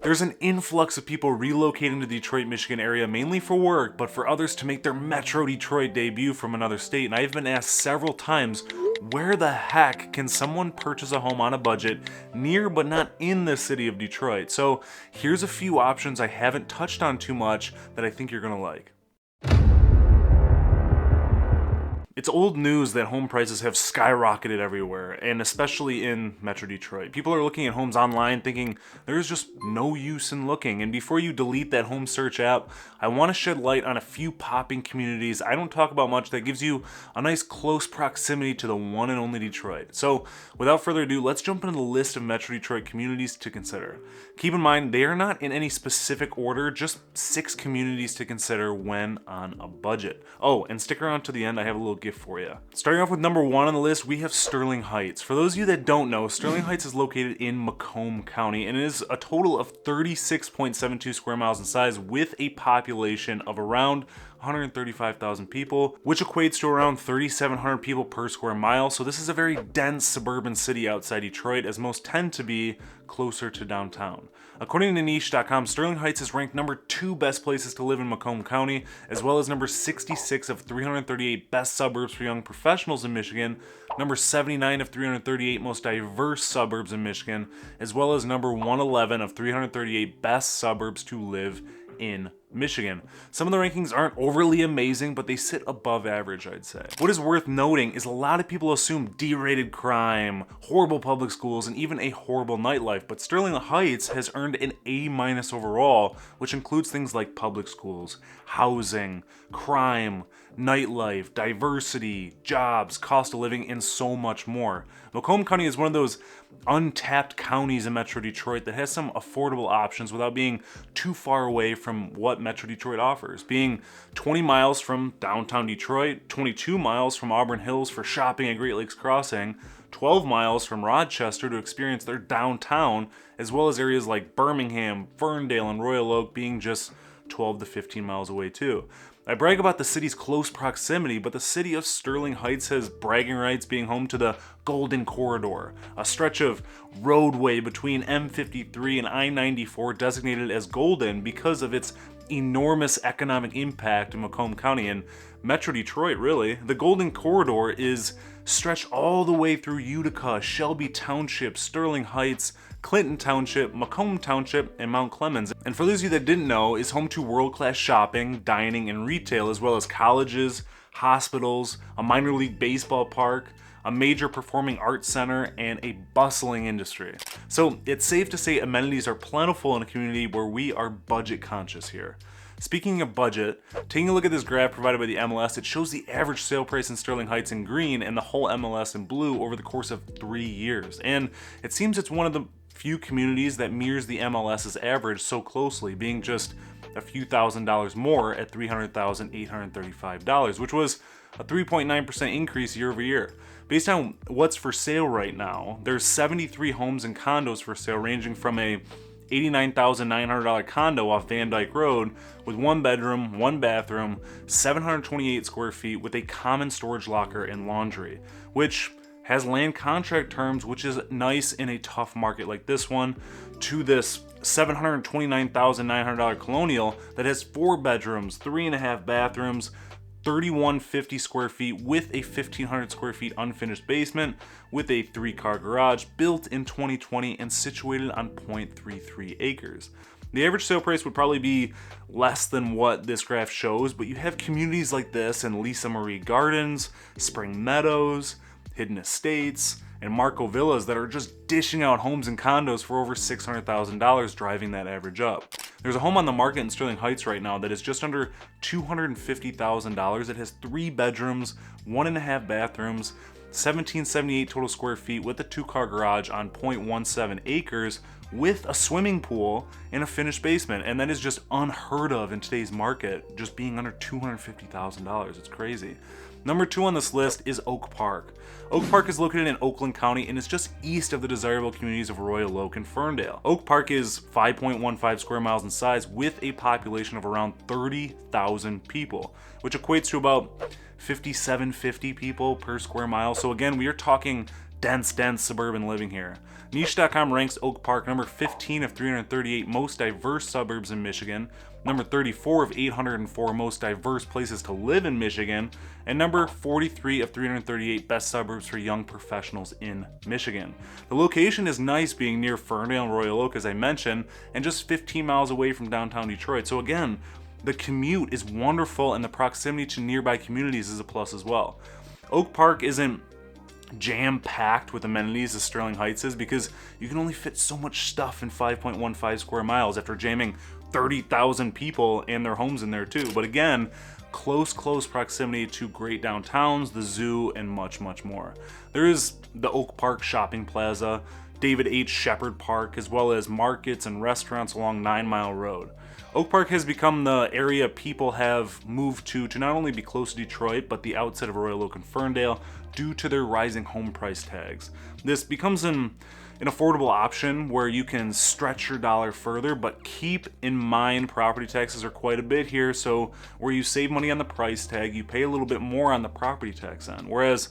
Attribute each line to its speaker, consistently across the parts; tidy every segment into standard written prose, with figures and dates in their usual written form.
Speaker 1: There's an influx of people relocating to the Detroit, Michigan area mainly for work, but for others to make their Metro Detroit debut from another state. And I've been asked several times, where the heck can someone purchase a home on a budget near but not in the city of Detroit? So here's a few options I haven't touched on too much that I think you're gonna like. It's old news that home prices have skyrocketed everywhere, and especially in Metro Detroit. People are looking at homes online thinking there's just no use in looking. And before you delete that home search app, I want to shed light on a few popping communities I don't talk about much that gives you a nice close proximity to the one and only Detroit. So without further ado, let's jump into the list of Metro Detroit communities to consider. Keep in mind, they are not in any specific order, just 6 communities to consider when on a budget. Oh, and stick around to the end, I have a little gift for you. Starting off with number 1 on the list, we have Sterling Heights. For those of you that don't know, Sterling Heights is located in Macomb County and it is a total of 36.72 square miles in size with a population of around 135,000 people, which equates to around 3,700 people per square mile. So this is a very dense suburban city outside Detroit, as most tend to be closer to downtown. According to niche.com, Sterling Heights is ranked number 2 best places to live in Macomb County, as well as number 66 of 338 best suburbs for young professionals in Michigan, number 79 of 338 most diverse suburbs in Michigan, as well as number 111 of 338 best suburbs to live in Michigan. Some of the rankings aren't overly amazing, but they sit above average, I'd say. What is worth noting is a lot of people assume D-rated crime, horrible public schools, and even a horrible nightlife, but Sterling Heights has earned an A- overall, which includes things like public schools, housing, crime, nightlife, diversity, jobs, cost of living, and so much more. Macomb County is one of those untapped counties in Metro Detroit that has some affordable options without being too far away from what Metro Detroit offers. Being 20 miles from downtown Detroit, 22 miles from Auburn Hills for shopping at Great Lakes Crossing, 12 miles from Rochester to experience their downtown, as well as areas like Birmingham, Ferndale, and Royal Oak being just 12 to 15 miles away too. I brag about the city's close proximity, but the city of Sterling Heights has bragging rights being home to the Golden Corridor, a stretch of roadway between M53 and I-94 designated as Golden because of its enormous economic impact in Macomb County and Metro Detroit, really. The Golden Corridor is stretched all the way through Utica, Shelby Township, Sterling Heights, Clinton Township, Macomb Township, and Mount Clemens. And for those of you that didn't know, is home to world-class shopping, dining, and retail, as well as colleges, hospitals, a minor league baseball park, a major performing arts center, and a bustling industry. So it's safe to say amenities are plentiful in a community where we are budget conscious here. Speaking of budget, taking a look at this graph provided by the MLS, it shows the average sale price in Sterling Heights in green and the whole MLS in blue over the course of 3 years. And it seems it's one of the few communities that mirrors the MLS's average so closely, being just a few $1,000s more at $300,835, which was a 3.9% increase year over year. Based on what's for sale right now, there's 73 homes and condos for sale, ranging from a $89,900 condo off Van Dyke Road with 1 bedroom, 1 bathroom, 728 square feet with a common storage locker and laundry, which has land contract terms, which is nice in a tough market like this one, to this $729,900 colonial that has 4 bedrooms, 3.5 bathrooms, 3,150 square feet with a 1,500 square feet unfinished basement with a 3-car garage built in 2020 and situated on 0.33 acres. The average sale price would probably be less than what this graph shows, but you have communities like this in Lisa Marie Gardens, Spring Meadows, Hidden Estates, and Marco Villas that are just dishing out homes and condos for over $600,000, driving that average up. There's a home on the market in Sterling Heights right now that is just under $250,000. It has 3 bedrooms, 1.5 bathrooms, 1,778 total square feet with a 2-car garage on 0.17 acres with a swimming pool and a finished basement. And that is just unheard of in today's market, just being under $250,000. It's crazy. Number 2 on this list is Oak Park. Oak Park is located in Oakland County and is just east of the desirable communities of Royal Oak and Ferndale. Oak Park is 5.15 square miles in size with a population of around 30,000 people, which equates to about 5,750 people per square mile. So again, we are talking dense suburban living here. Niche.com ranks Oak Park number 15 of 338 most diverse suburbs in Michigan, number 34 of 804 most diverse places to live in Michigan, and number 43 of 338 best suburbs for young professionals in Michigan. The location is nice, being near Ferndale and Royal Oak, as I mentioned, and just 15 miles away from downtown Detroit. So again, the commute is wonderful, and the proximity to nearby communities is a plus as well. Oak Park isn't jam-packed with amenities as Sterling Heights is, because you can only fit so much stuff in 5.15 square miles after jamming 30,000 people and their homes in there too. But again, close proximity to great downtowns, the zoo, and much more. There is the Oak Park Shopping Plaza, David H. Shepard Park, as well as markets and restaurants along 9 Mile Road. Oak Park has become the area people have moved to not only be close to Detroit, but the outset of Royal Oak and Ferndale due to their rising home price tags. This becomes an affordable option where you can stretch your dollar further, but keep in mind property taxes are quite a bit here, so where you save money on the price tag, you pay a little bit more on the property tax end, whereas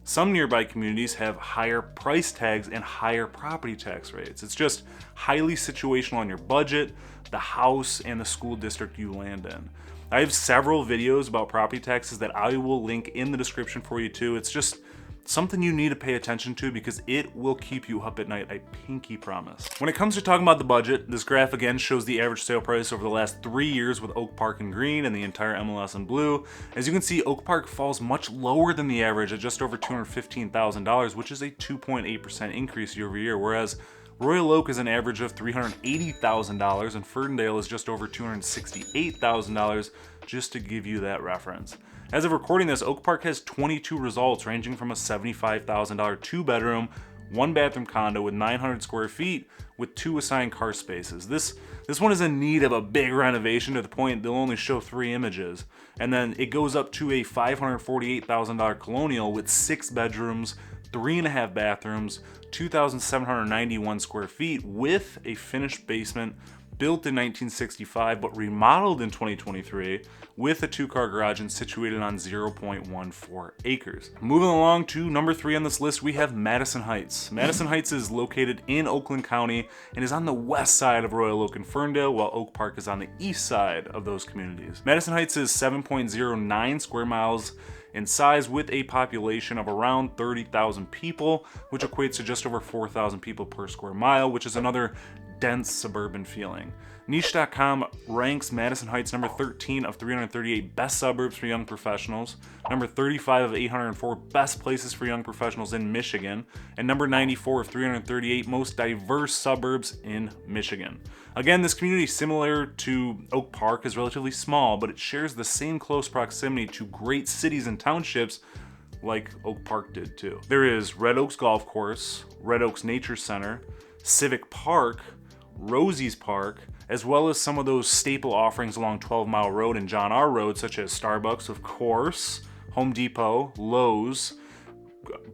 Speaker 1: some nearby communities have higher price tags and higher property tax rates. It's just highly situational on your budget, the house, and the school district you land in. I have several videos about property taxes that I will link in the description for you too. It's just something you need to pay attention to because it will keep you up at night, I pinky promise. When it comes to talking about the budget, this graph again shows the average sale price over the last 3 years with Oak Park in green and the entire MLS in blue. As you can see, Oak Park falls much lower than the average at just over $215,000, which is a 2.8% increase year over year, whereas Royal Oak is an average of $380,000 and Ferndale is just over $268,000, just to give you that reference. As of recording this, Oak Park has 22 results ranging from a $75,000 2-bedroom, 1-bathroom condo with 900 square feet with 2 assigned car spaces. This one is in need of a big renovation to the point they'll only show 3 images. And then it goes up to a $548,000 colonial with 6 bedrooms, 3.5 bathrooms, 2,791 square feet with a finished basement, built in 1965 but remodeled in 2023 with a 2-car garage and situated on 0.14 acres. Moving along to number 3 on this list, we have Madison Heights. Madison Heights is located in Oakland County and is on the west side of Royal Oak and Ferndale, while Oak Park is on the east side of those communities. Madison Heights is 7.09 square miles in size with a population of around 30,000 people, which equates to just over 4,000 people per square mile, which is another dense suburban feeling. Niche.com ranks Madison Heights number 13 of 338 best suburbs for young professionals, number 35 of 804 best places for young professionals in Michigan, and number 94 of 338 most diverse suburbs in Michigan. Again, this community, similar to Oak Park, is relatively small, but it shares the same close proximity to great cities and townships like Oak Park did too. There is Red Oaks Golf Course, Red Oaks Nature Center, Civic Park, Rosie's Park, as well as some of those staple offerings along 12 Mile Road and John R. Road, such as Starbucks, of course, Home Depot, Lowe's,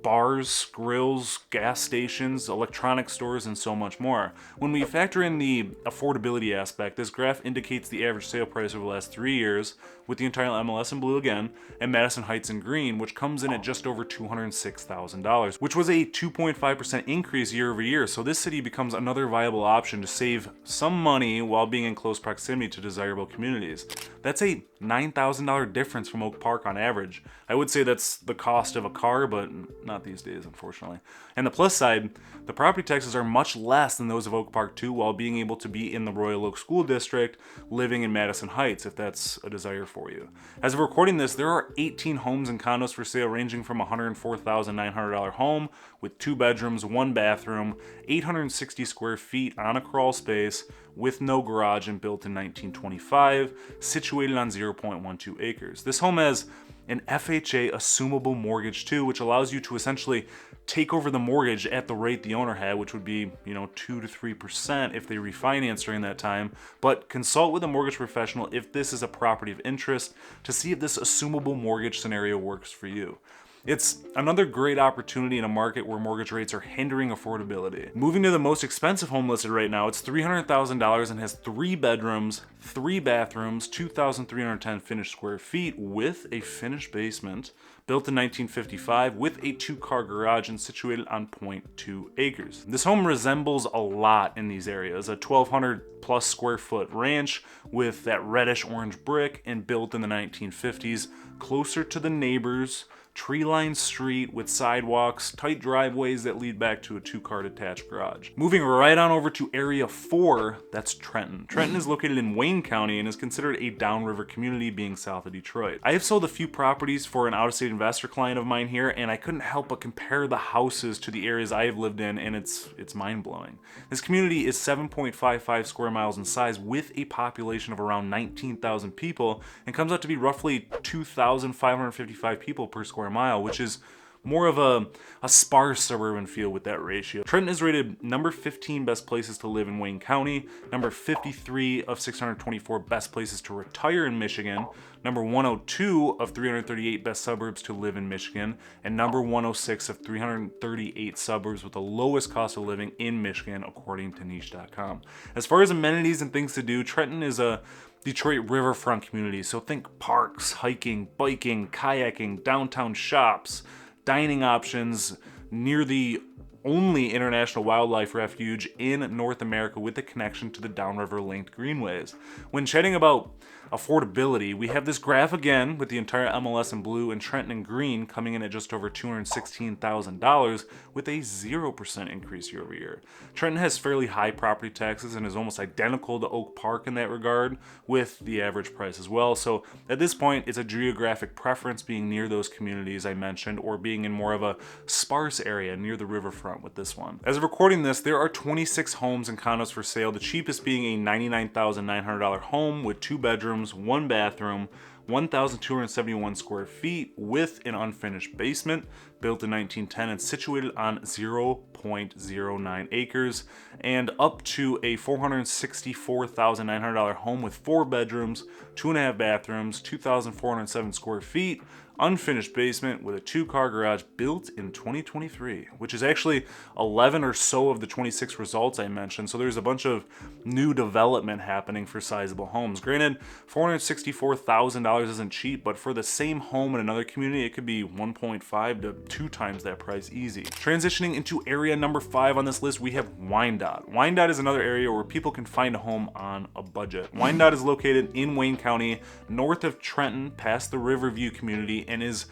Speaker 1: bars, grills, gas stations, electronic stores, and so much more. When we factor in the affordability aspect, this graph indicates the average sale price over the last 3 years, with the entire MLS in blue again, and Madison Heights in green, which comes in at just over $206,000, which was a 2.5% increase year over year. So this city becomes another viable option to save some money while being in close proximity to desirable communities. That's a $9,000 difference from Oak Park on average. I would say that's the cost of a car, but not these days, unfortunately. And the plus side, the property taxes are much less than those of Oak Park too, while being able to be in the Royal Oak School District, living in Madison Heights, if that's a desire for you. As of recording this, there are 18 homes and condos for sale, ranging from a $104,900 home with 2 bedrooms, 1 bathroom, 860 square feet on a crawl space with no garage and built in 1925, situated on 0.12 acres. This home has an FHA assumable mortgage too, which allows you to essentially take over the mortgage at the rate the owner had, which would be 2 to 3% if they refinance during that time. But consult with a mortgage professional if this is a property of interest to see if this assumable mortgage scenario works for you. It's another great opportunity in a market where mortgage rates are hindering affordability. Moving to the most expensive home listed right now, it's $300,000 and has 3 bedrooms, 3 bathrooms, 2,310 finished square feet with a finished basement, built in 1955 with a 2-car garage and situated on 0.2 acres. This home resembles a lot in these areas, a 1,200 plus square foot ranch with that reddish orange brick and built in the 1950s, closer to the neighbors, tree-lined street with sidewalks, tight driveways that lead back to a 2-car detached garage. Moving right on over to Area 4, that's Trenton. Trenton is located in Wayne County and is considered a downriver community, being south of Detroit. I have sold a few properties for an out-of-state investor client of mine here, and I couldn't help but compare the houses to the areas I have lived in, and it's mind-blowing. This community is 7.55 square miles in size with a population of around 19,000 people and comes out to be roughly 2,555 people per square mile, which is more of a sparse suburban feel with that ratio. Trenton is rated number 15 best places to live in Wayne County, number 53 of 624 best places to retire in Michigan, number 102 of 338 best suburbs to live in Michigan, and number 106 of 338 suburbs with the lowest cost of living in Michigan, according to niche.com. As far as amenities and things to do, Trenton is a Detroit riverfront community, so think parks, hiking, biking, kayaking, downtown shops, dining options, near the only international wildlife refuge in North America with a connection to the downriver linked greenways. When chatting about affordability, we have this graph again with the entire MLS in blue and Trenton in green coming in at just over $216,000 with a 0% increase year over year. Trenton has fairly high property taxes and is almost identical to Oak Park in that regard, with the average price as well. So at this point, it's a geographic preference being near those communities I mentioned or being in more of a sparse area near the riverfront with this one. As of recording this, there are 26 homes and condos for sale, the cheapest being a $99,900 home with 2 bedrooms, 1 bathroom, 1,271 square feet with an unfinished basement, built in 1910 and situated on 0.09 acres, and up to a $464,900 home with 4 bedrooms, 2.5 bathrooms, 2,407 square feet, unfinished basement with a 2-car garage, built in 2023, which is actually 11 or so of the 26 results I mentioned. So there's a bunch of new development happening for sizable homes. Granted, $464,000 isn't cheap, but for the same home in another community, it could be 1.5 to 2 times that price easy. Transitioning into area number 5 on this list, we have Wyandotte. Wyandotte is another area where people can find a home on a budget. Wyandotte is located in Wayne County, north of Trenton, past the Riverview community, and is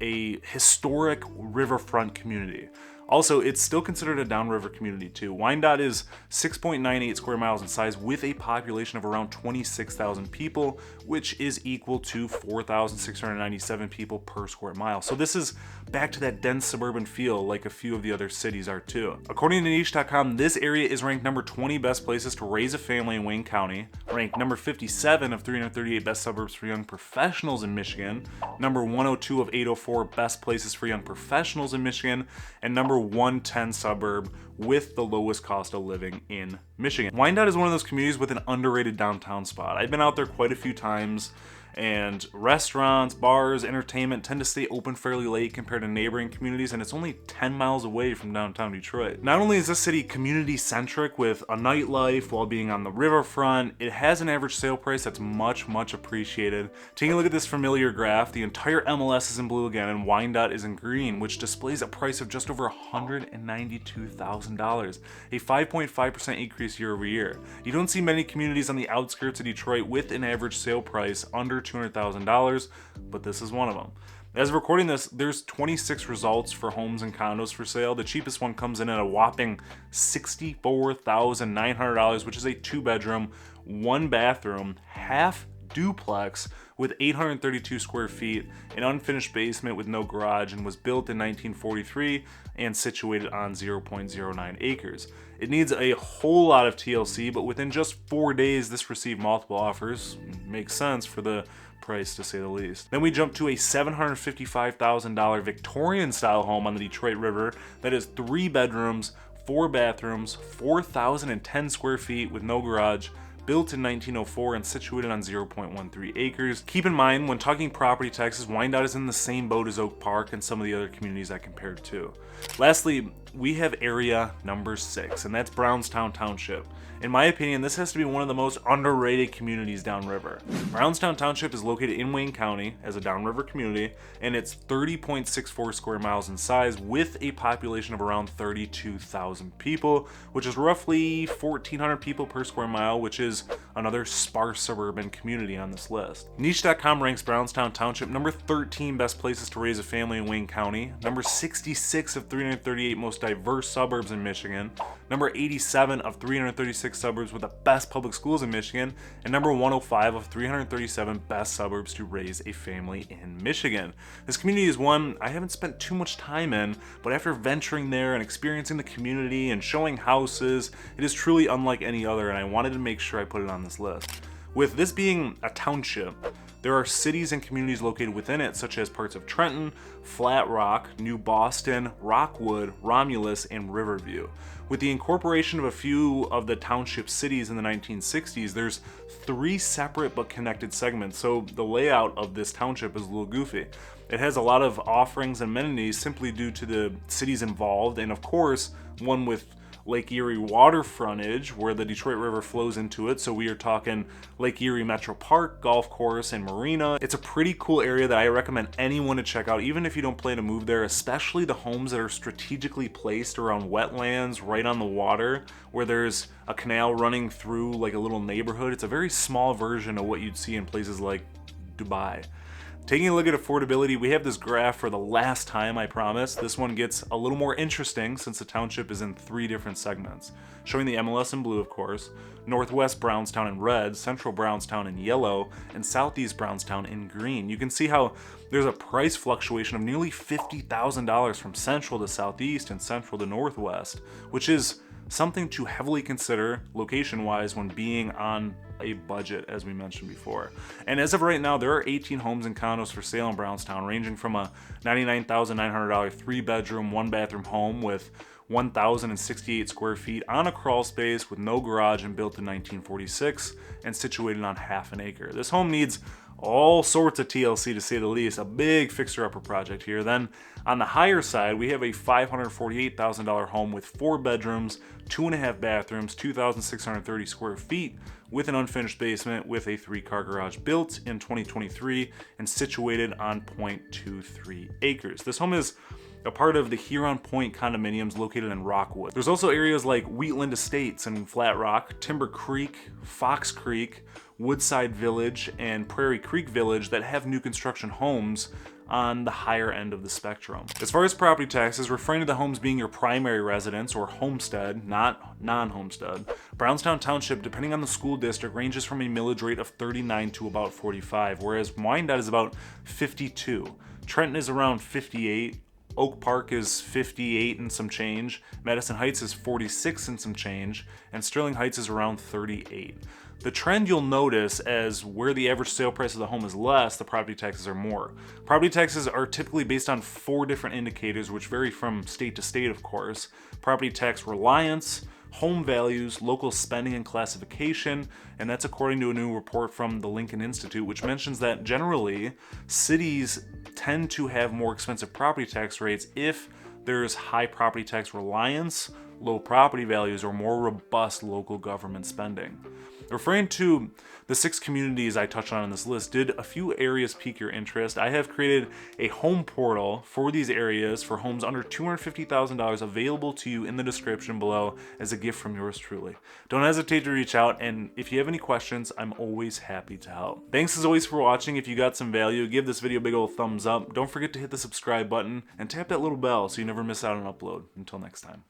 Speaker 1: a historic riverfront community. Also, it's still considered a downriver community too. Wyandotte is 6.98 square miles in size with a population of around 26,000 people, which is equal to 4,697 people per square mile. So this is back to that dense suburban feel like a few of the other cities are too. According to niche.com, this area is ranked number 20 best places to raise a family in Wayne County, ranked number 57 of 338 best suburbs for young professionals in Michigan, number 102 of 804 best places for young professionals in Michigan, and number 110 suburb with the lowest cost of living in Michigan. Wyandotte is one of those communities with an underrated downtown spot. I've been out there quite a few times, and restaurants, bars, entertainment tend to stay open fairly late compared to neighboring communities, and it's only 10 miles away from downtown Detroit. Not only is this city community-centric with a nightlife while being on the riverfront, it has an average sale price that's much appreciated. Taking a look at this familiar graph, the entire MLS is in blue again, and Wyandotte is in green, which displays a price of just over $192,000, a 5.5% increase year over year. You don't see many communities on the outskirts of Detroit with an average sale price under $200,000, but this is one of them. As of recording this, there's 26 results for homes and condos for sale. The cheapest one comes in at a whopping $64,900, which is a 2-bedroom, 1 bathroom, half duplex with 832 square feet, an unfinished basement with no garage, and was built in 1943 and situated on 0.09 acres. It needs a whole lot of TLC, but within just 4 days, this received multiple offers. Makes sense for the price, to say the least. Then we jump to a $755,000 Victorian-style home on the Detroit River that is 3 bedrooms, 4 bathrooms, 4,010 square feet with no garage, built in 1904 and situated on 0.13 acres. Keep in mind, when talking property taxes, Wyandotte is in the same boat as Oak Park and some of the other communities I compared to. Lastly, we have area number 6, and that's Brownstown Township. In my opinion, this has to be one of the most underrated communities downriver. Brownstown Township is located in Wayne County as a downriver community, and it's 30.64 square miles in size with a population of around 32,000 people, which is roughly 1,400 people per square mile, which is another sparse suburban community on this list. Niche.com ranks Brownstown Township number 13 best places to raise a family in Wayne County, number 66 of 338 most diverse suburbs in Michigan, number 87 of 336 suburbs with the best public schools in Michigan, and number 105 of 337 best suburbs to raise a family in Michigan. This community is one I haven't spent too much time in, but after venturing there and experiencing the community and showing houses, it is truly unlike any other, and I wanted to make sure I put it on this list. With this being a township, there are cities and communities located within it, such as parts of Trenton, Flat Rock, New Boston, Rockwood, Romulus, and Riverview. With the incorporation of a few of the township cities in the 1960s, there's 3 separate but connected segments, so the layout of this township is a little goofy. It has a lot of offerings and amenities simply due to the cities involved, and of course, one with Lake Erie water frontage where the Detroit River flows into it, so we are talking Lake Erie Metro Park, golf course, and marina. It's a pretty cool area that I recommend anyone to check out, even if you don't plan to move there, especially the homes that are strategically placed around wetlands right on the water where there's a canal running through like a little neighborhood. It's a very small version of what you'd see in places like Dubai. Taking a look at affordability, we have this graph for the last time, I promise. This one gets a little more interesting since the township is in 3 different segments, showing the MLS in blue, of course, Northwest Brownstown in red, Central Brownstown in yellow, and Southeast Brownstown in green. You can see how there's a price fluctuation of nearly $50,000 from Central to Southeast and Central to Northwest, which is something to heavily consider location-wise when being on a budget, as we mentioned before. And as of right now, there are 18 homes and condos for sale in Brownstown, ranging from a $99,900 3-bedroom, 1-bathroom home with 1,068 square feet on a crawl space with no garage and built in 1946 and situated on half an acre. This home needs all sorts of TLC to say the least, a big fixer-upper project here. Then on the higher side, we have a $548,000 home with 4 bedrooms, 2.5 bathrooms, 2,630 square feet with an unfinished basement with a 3-car garage built in 2023 and situated on 0.23 acres. This home is a part of the Huron Point condominiums located in Rockwood. There's also areas like Wheatland Estates in Flat Rock, Timber Creek, Fox Creek, Woodside Village, and Prairie Creek Village that have new construction homes on the higher end of the spectrum. As far as property taxes, referring to the homes being your primary residence or homestead, not non-homestead, Brownstown Township, depending on the school district, ranges from a millage rate of 39 to about 45, whereas Wyandotte is about 52. Trenton is around 58. Oak Park is 58 and some change, Madison Heights is 46 and some change, and Sterling Heights is around 38. The trend you'll notice as where the average sale price of the home is less, the property taxes are more. Property taxes are typically based on 4 different indicators, which vary from state to state, of course. Property tax reliance, home values, local spending and classification, and that's according to a new report from the Lincoln Institute, which mentions that generally cities tend to have more expensive property tax rates if there's high property tax reliance, low property values, or more robust local government spending. Referring to the 6 communities I touched on in this list, did a few areas pique your interest? I have created a home portal for these areas for homes under $250,000 available to you in the description below as a gift from yours truly. Don't hesitate to reach out, and if you have any questions, I'm always happy to help. Thanks as always for watching. If you got some value, give this video a big old thumbs up. Don't forget to hit the subscribe button and tap that little bell so you never miss out on an upload. Until next time.